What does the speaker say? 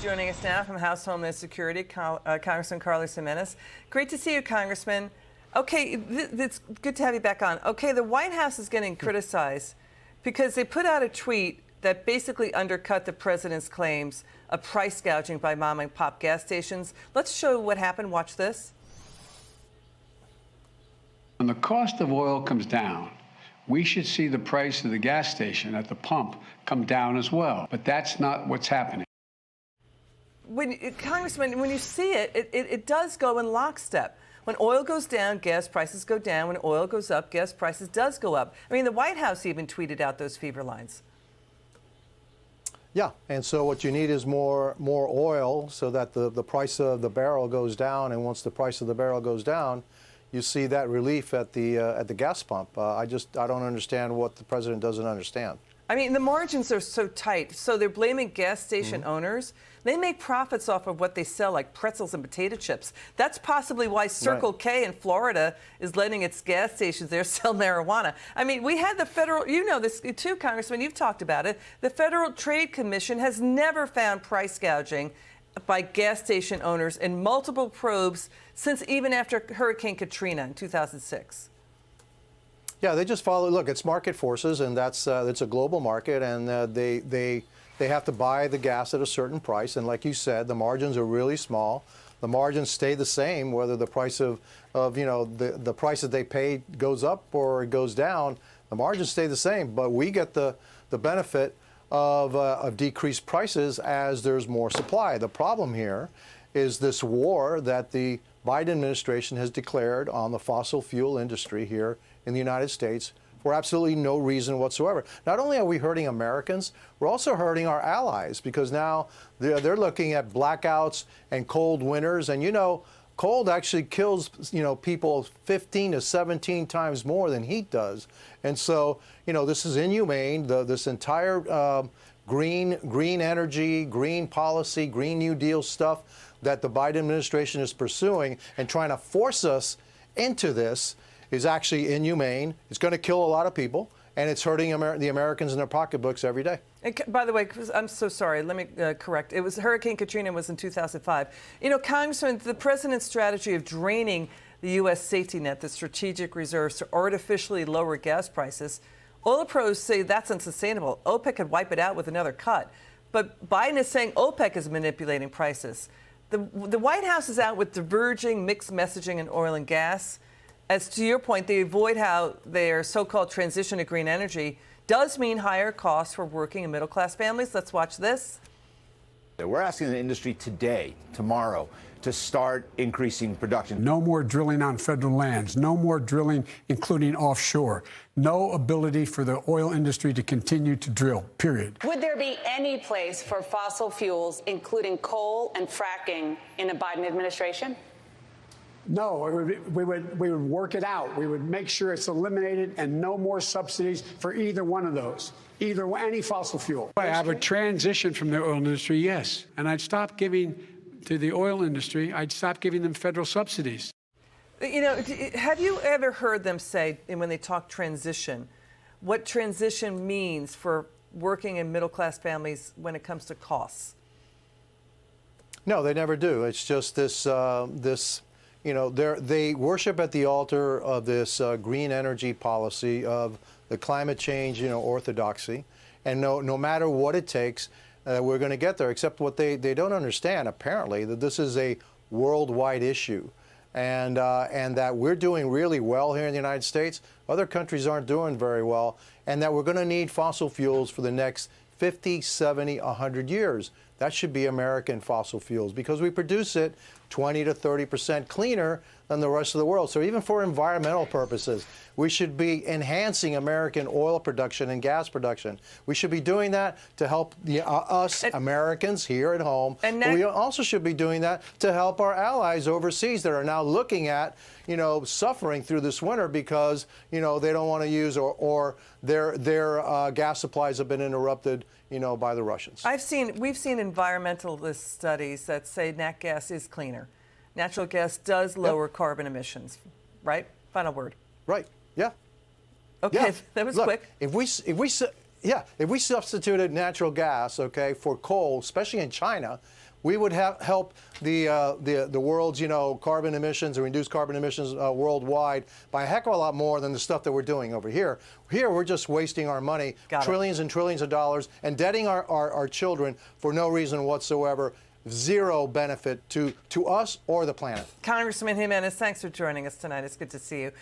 Joining us now from House Homeland Security, Congressman Carlos Gimenez. Great to see you, Congressman. Okay, it's good to have you back on. Okay, the White House is getting criticized because they put out a tweet that basically undercut the president's claims of price gouging by mom and pop gas stations. Let's show what happened. Watch this. When the cost of oil comes down, we should see the price of the gas station at the pump come down as well. But that's not what's happening. Congressman, when you see it, it does go in lockstep. When oil goes down, gas prices go down. When oil goes up, gas prices does go up. I mean, the White House even tweeted out those fever lines. Yeah, and so what you need is more oil so that the price of the barrel goes down. And once the price of the barrel goes down, you see that relief at the gas pump. I don't understand what the president doesn't understand. I mean, the margins are so tight. So they're blaming gas station owners. They make profits off of what they sell, like pretzels and potato chips. That's possibly why Circle K in Florida is letting its gas stations there sell marijuana. I mean, we had the federal, you know this too, Congressman, you've talked about it. The Federal Trade Commission has never found price gouging by gas station owners in multiple probes since even after Hurricane Katrina in 2006. Yeah, they just follow. Look, it's market forces, and it's a global market, and they have to buy the gas at a certain price. And like you said, the margins are really small. The margins stay the same whether the price of the price that they pay goes up or it goes down. The margins stay the same, but we get the benefit of decreased prices as there's more supply. The problem here is this war that the Biden administration has declared on the fossil fuel industry here in the United States for absolutely no reason whatsoever. Not only are we hurting Americans, we're also hurting our allies because now they're looking at blackouts and cold winters. And, you know, cold actually kills, people 15 to 17 times more than heat does. And so, this is inhumane. This entire green energy, green policy, Green New Deal stuff that the Biden administration is pursuing and trying to force us into this is actually inhumane. It's going to kill a lot of people, and it's hurting the Americans in their pocketbooks every day. And by the way, I'm so sorry. Let me correct. It was Hurricane Katrina was in 2005. Congressman, the president's strategy of draining the U.S. safety net, the strategic reserves, to artificially lower gas prices, oil pros say that's unsustainable. OPEC could wipe it out with another cut. But Biden is saying OPEC is manipulating prices. The White House is out with diverging mixed messaging in oil and gas. As to your point, they avoid how their so-called transition to green energy does mean higher costs for working and middle-class families. Let's watch this. We're asking the industry today, tomorrow, to start increasing production. No more drilling on federal lands, no more drilling, including offshore, no ability for the oil industry to continue to drill, period. Would there be any place for fossil fuels, including coal and fracking, in a Biden administration? No, we would work it out. We would make sure it's eliminated and no more subsidies for either one of those, any fossil fuel. I would transition from the oil industry, yes, and I'd stop giving to the oil industry. I'd stop giving them federal subsidies. Have you ever heard them say, when they talk transition, what transition means for working and middle-class families when it comes to costs? No, they never do. It's just this. They worship at the altar of this green energy policy of the climate change, orthodoxy. And no matter what it takes, we're going to get there, except what they don't understand, apparently, that this is a worldwide issue. And that we're doing really well here in the United States. Other countries aren't doing very well. And that we're going to need fossil fuels for the next 50, 70, 100 years. That should be American fossil fuels because we produce it 20 to 30% cleaner than the rest of the world. So even for environmental purposes, we should be enhancing American oil production and gas production. We should be doing that to help us Americans here at home. And we also should be doing that to help our allies overseas that are now looking at, suffering through this winter because, they don't want to use or their gas supplies have been interrupted, by the Russians. We've seen environmentalist studies that say nat gas is cleaner. Natural gas does lower carbon emissions, right? Final word. Right. Yeah. Okay, that was quick. If we Yeah, if we substituted natural gas, okay, for coal, especially in China, we would help the world's carbon emissions or reduce carbon emissions worldwide by a heck of a lot more than the stuff that we're doing over here. Here we're just wasting our money, trillions and trillions of dollars, and indebting our children for no reason whatsoever. Zero benefit to us or the planet. Congressman Gimenez, thanks for joining us tonight. It's good to see you.